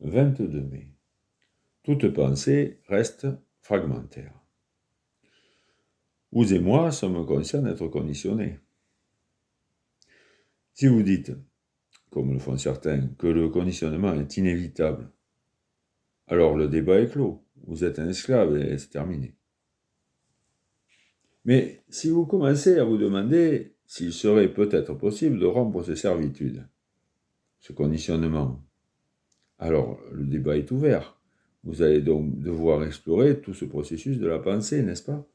22 mai. Toute pensée reste fragmentaire. Vous et moi sommes conscients d'être conditionnés. Si vous dites, comme le font certains, que le conditionnement est inévitable, alors le débat est clos. Vous êtes un esclave et c'est terminé. Mais si vous commencez à vous demander s'il serait peut-être possible de rompre ces servitudes, ce conditionnement, alors le débat est ouvert. Vous allez donc devoir explorer tout ce processus de la pensée, n'est-ce pas?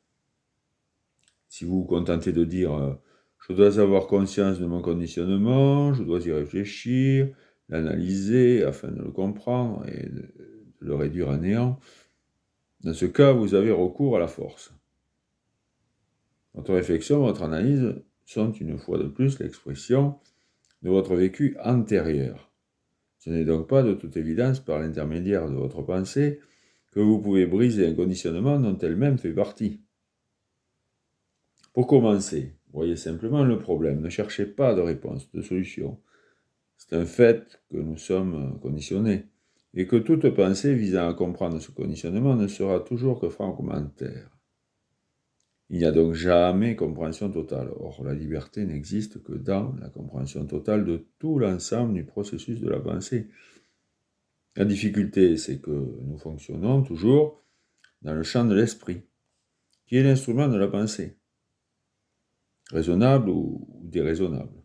Si vous vous contentez de dire « je dois avoir conscience de mon conditionnement, je dois y réfléchir, l'analyser afin de le comprendre et de le réduire à néant », dans ce cas, vous avez recours à la force. Votre réflexion, votre analyse sont une fois de plus l'expression de votre vécu antérieur. Ce n'est donc pas de toute évidence par l'intermédiaire de votre pensée que vous pouvez briser un conditionnement dont elle-même fait partie. Pour commencer, voyez simplement le problème, ne cherchez pas de réponse, de solution. C'est un fait que nous sommes conditionnés et que toute pensée visant à comprendre ce conditionnement ne sera toujours que fragmentaire. Il n'y a donc jamais compréhension totale. Or, la liberté n'existe que dans la compréhension totale de tout l'ensemble du processus de la pensée. La difficulté, c'est que nous fonctionnons toujours dans le champ de l'esprit, qui est l'instrument de la pensée, raisonnable ou déraisonnable.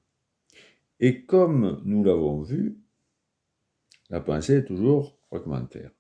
Et comme nous l'avons vu, la pensée est toujours fragmentaire.